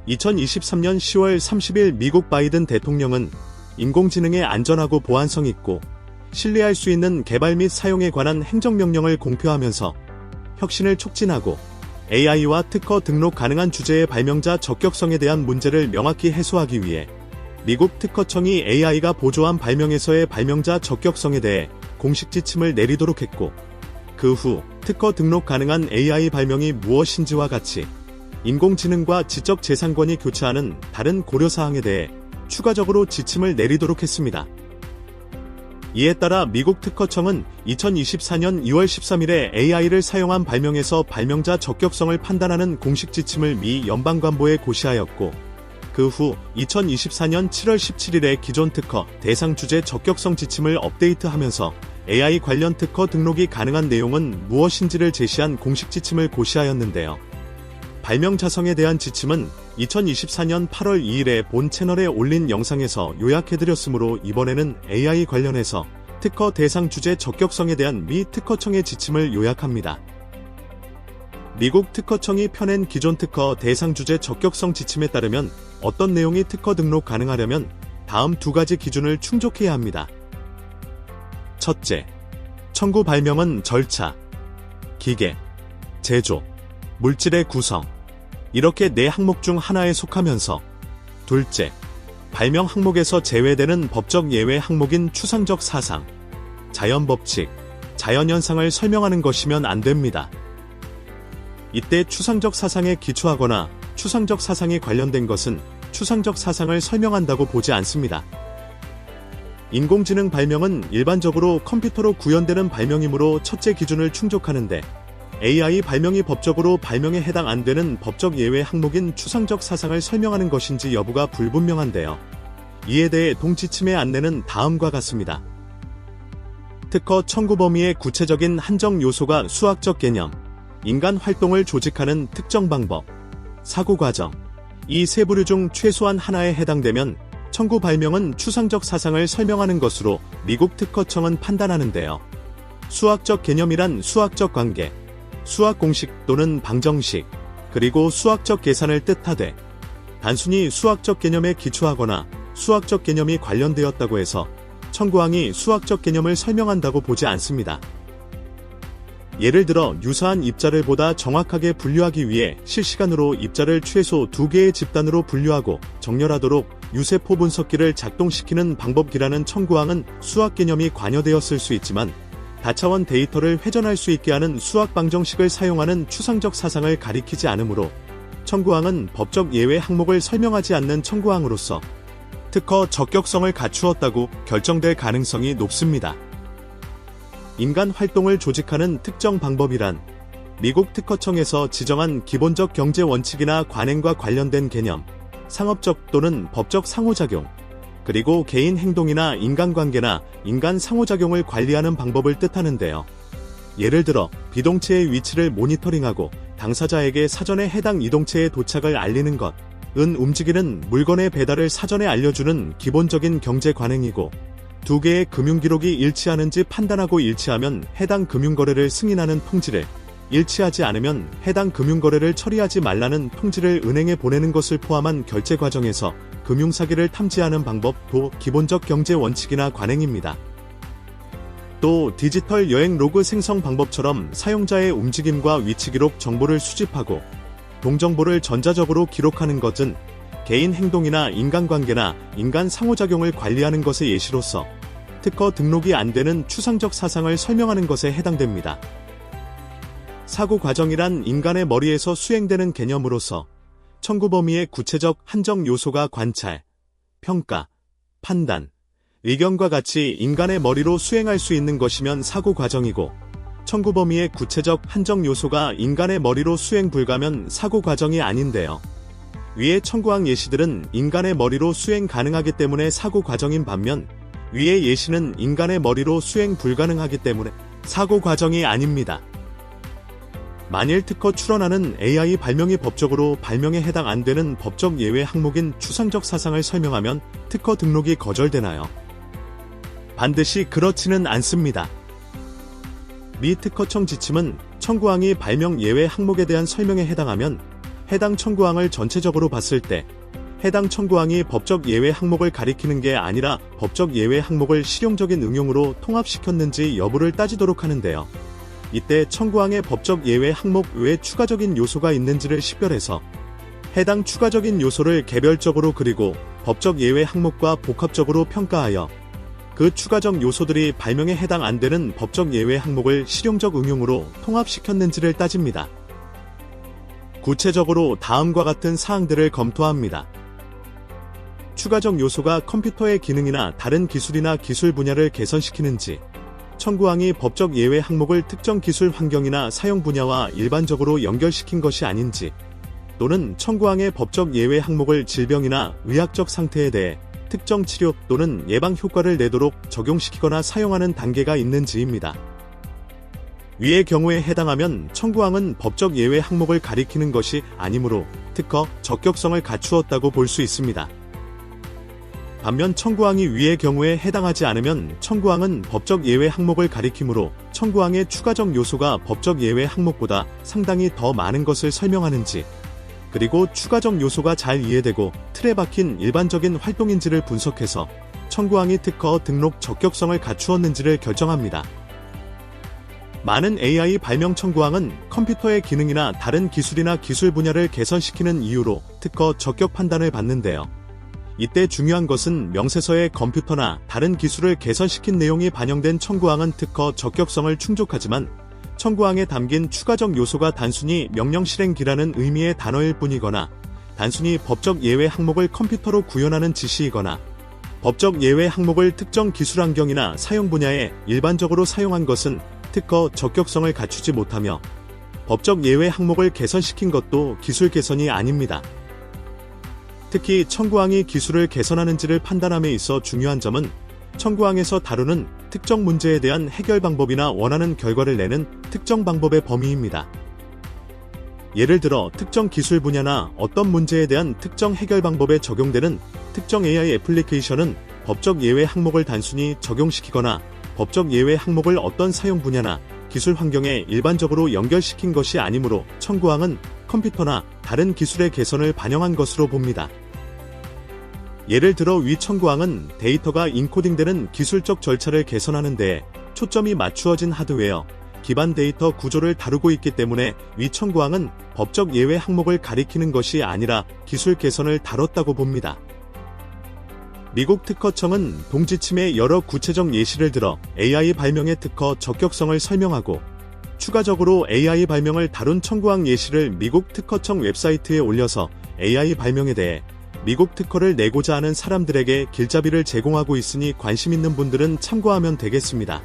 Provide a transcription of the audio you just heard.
2023년 10월 30일 미국 바이든 대통령은 인공지능의 안전하고 보안성 있고 신뢰할 수 있는 개발 및 사용에 관한 행정명령을 공표하면서 혁신을 촉진하고 AI와 특허 등록 가능한 주제의 발명자 적격성에 대한 문제를 명확히 해소하기 위해 미국 특허청이 AI가 보조한 발명에서의 발명자 적격성에 대해 공식 지침을 내리도록 했고, 그 후 특허 등록 가능한 AI 발명이 무엇인지와 같이 인공지능과 지적재산권이 교차하는 다른 고려사항에 대해 추가적으로 지침을 내리도록 했습니다. 이에 따라 미국 특허청은 2024년 2월 13일에 AI를 사용한 발명에서 발명자 적격성을 판단하는 공식 지침을 미 연방관보에 고시하였고, 그 후 2024년 7월 17일에 기존 특허 대상 주제 적격성 지침을 업데이트하면서 AI 관련 특허 등록이 가능한 내용은 무엇인지를 제시한 공식 지침을 고시하였는데요. 발명 자성에 대한 지침은 2024년 8월 2일에 본 채널에 올린 영상에서 요약해드렸으므로 이번에는 AI 관련해서 특허 대상 주제 적격성에 대한 미 특허청의 지침을 요약합니다. 미국 특허청이 펴낸 기존 특허 대상 주제 적격성 지침에 따르면 어떤 내용이 특허 등록 가능하려면 다음 두 가지 기준을 충족해야 합니다. 첫째, 청구 발명은 절차, 기계, 제조, 물질의 구성, 이렇게 네 항목 중 하나에 속하면서, 둘째, 발명 항목에서 제외되는 법적 예외 항목인 추상적 사상, 자연법칙, 자연현상을 설명하는 것이면 안 됩니다. 이때 추상적 사상에 기초하거나 추상적 사상이 관련된 것은 추상적 사상을 설명한다고 보지 않습니다. 인공지능 발명은 일반적으로 컴퓨터로 구현되는 발명이므로 첫째 기준을 충족하는데, AI 발명이 법적으로 발명에 해당 안 되는 법적 예외 항목인 추상적 사상을 설명하는 것인지 여부가 불분명한데요. 이에 대해 동지침의 안내는 다음과 같습니다. 특허 청구 범위의 구체적인 한정 요소가 수학적 개념, 인간 활동을 조직하는 특정 방법, 사고 과정, 이 세 부류 중 최소한 하나에 해당되면 청구 발명은 추상적 사상을 설명하는 것으로 미국 특허청은 판단하는데요. 수학적 개념이란 수학적 관계, 수학 공식 또는 방정식, 그리고 수학적 계산을 뜻하되, 단순히 수학적 개념에 기초하거나 수학적 개념이 관련되었다고 해서 청구항이 수학적 개념을 설명한다고 보지 않습니다. 예를 들어 유사한 입자를 보다 정확하게 분류하기 위해 실시간으로 입자를 최소 2개의 집단으로 분류하고 정렬하도록 유세포 분석기를 작동시키는 방법이라는 청구항은 수학 개념이 관여되었을 수 있지만, 다차원 데이터를 회전할 수 있게 하는 수학 방정식을 사용하는 추상적 사상을 가리키지 않으므로 청구항은 법적 예외 항목을 설명하지 않는 청구항으로서 특허 적격성을 갖추었다고 결정될 가능성이 높습니다. 인간 활동을 조직하는 특정 방법이란 미국 특허청에서 지정한 기본적 경제 원칙이나 관행과 관련된 개념, 상업적 또는 법적 상호작용, 그리고 개인 행동이나 인간관계나 인간 상호작용을 관리하는 방법을 뜻하는데요. 예를 들어 비동체의 위치를 모니터링하고 당사자에게 사전에 해당 이동체의 도착을 알리는 것은 움직이는 물건의 배달을 사전에 알려주는 기본적인 경제 관행이고, 두 개의 금융기록이 일치하는지 판단하고 일치하면 해당 금융거래를 승인하는 통지를, 일치하지 않으면 해당 금융거래를 처리하지 말라는 통지를 은행에 보내는 것을 포함한 결제 과정에서 금융사기를 탐지하는 방법도 기본적 경제 원칙이나 관행입니다. 또 디지털 여행 로그 생성 방법처럼 사용자의 움직임과 위치 기록 정보를 수집하고 동정보를 전자적으로 기록하는 것은 개인 행동이나 인간관계나 인간 상호작용을 관리하는 것의 예시로서 특허 등록이 안 되는 추상적 사상을 설명하는 것에 해당됩니다. 사고 과정이란 인간의 머리에서 수행되는 개념으로서 청구 범위의 구체적 한정 요소가 관찰, 평가, 판단, 의견과 같이 인간의 머리로 수행할 수 있는 것이면 사고 과정이고, 청구 범위의 구체적 한정 요소가 인간의 머리로 수행 불가면 사고 과정이 아닌데요. 위의 청구항 예시들은 인간의 머리로 수행 가능하기 때문에 사고 과정인 반면, 위의 예시는 인간의 머리로 수행 불가능하기 때문에 사고 과정이 아닙니다. 만일 특허 출원하는 AI 발명이 법적으로 발명에 해당 안 되는 법적 예외 항목인 추상적 사상을 설명하면 특허 등록이 거절되나요? 반드시 그렇지는 않습니다. 미 특허청 지침은 청구항이 발명 예외 항목에 대한 설명에 해당하면 해당 청구항을 전체적으로 봤을 때 해당 청구항이 법적 예외 항목을 가리키는 게 아니라 법적 예외 항목을 실용적인 응용으로 통합시켰는지 여부를 따지도록 하는데요. 이때 청구항의 법적 예외 항목 외에 추가적인 요소가 있는지를 식별해서 해당 추가적인 요소를 개별적으로 그리고 법적 예외 항목과 복합적으로 평가하여 그 추가적 요소들이 발명에 해당 안 되는 법적 예외 항목을 실용적 응용으로 통합시켰는지를 따집니다. 구체적으로 다음과 같은 사항들을 검토합니다. 추가적 요소가 컴퓨터의 기능이나 다른 기술이나 기술 분야를 개선시키는지, 청구항이 법적 예외 항목을 특정 기술 환경이나 사용 분야와 일반적으로 연결시킨 것이 아닌지, 또는 청구항의 법적 예외 항목을 질병이나 의학적 상태에 대해 특정 치료 또는 예방 효과를 내도록 적용시키거나 사용하는 단계가 있는지입니다. 위의 경우에 해당하면 청구항은 법적 예외 항목을 가리키는 것이 아니므로 특허 적격성을 갖추었다고 볼 수 있습니다. 반면 청구항이 위의 경우에 해당하지 않으면 청구항은 법적 예외 항목을 가리키므로 청구항의 추가적 요소가 법적 예외 항목보다 상당히 더 많은 것을 설명하는지, 그리고 추가적 요소가 잘 이해되고 틀에 박힌 일반적인 활동인지를 분석해서 청구항이 특허 등록 적격성을 갖추었는지를 결정합니다. 많은 AI 발명 청구항은 컴퓨터의 기능이나 다른 기술이나 기술 분야를 개선시키는 이유로 특허 적격 판단을 받는데요. 이때 중요한 것은 명세서에 컴퓨터나 다른 기술을 개선시킨 내용이 반영된 청구항은 특허 적격성을 충족하지만 청구항에 담긴 추가적 요소가 단순히 명령 실행기라는 의미의 단어일 뿐이거나 단순히 법적 예외 항목을 컴퓨터로 구현하는 지시이거나 법적 예외 항목을 특정 기술 환경이나 사용 분야에 일반적으로 사용한 것은 특허 적격성을 갖추지 못하며 법적 예외 항목을 개선시킨 것도 기술 개선이 아닙니다. 특히 청구항이 기술을 개선하는지를 판단함에 있어 중요한 점은 청구항에서 다루는 특정 문제에 대한 해결 방법이나 원하는 결과를 내는 특정 방법의 범위입니다. 예를 들어 특정 기술 분야나 어떤 문제에 대한 특정 해결 방법에 적용되는 특정 AI 애플리케이션은 법적 예외 항목을 단순히 적용시키거나 법적 예외 항목을 어떤 사용 분야나 기술 환경에 일반적으로 연결시킨 것이 아니므로 청구항은 컴퓨터나 다른 기술의 개선을 반영한 것으로 봅니다. 예를 들어 위 청구항은 데이터가 인코딩되는 기술적 절차를 개선하는 데에 초점이 맞추어진 하드웨어, 기반 데이터 구조를 다루고 있기 때문에 위 청구항은 법적 예외 항목을 가리키는 것이 아니라 기술 개선을 다뤘다고 봅니다. 미국 특허청은 동지침의 여러 구체적 예시를 들어 AI 발명의 특허 적격성을 설명하고 추가적으로 AI 발명을 다룬 청구항 예시를 미국 특허청 웹사이트에 올려서 AI 발명에 대해 미국 특허를 내고자 하는 사람들에게 길잡이를 제공하고 있으니 관심 있는 분들은 참고하면 되겠습니다.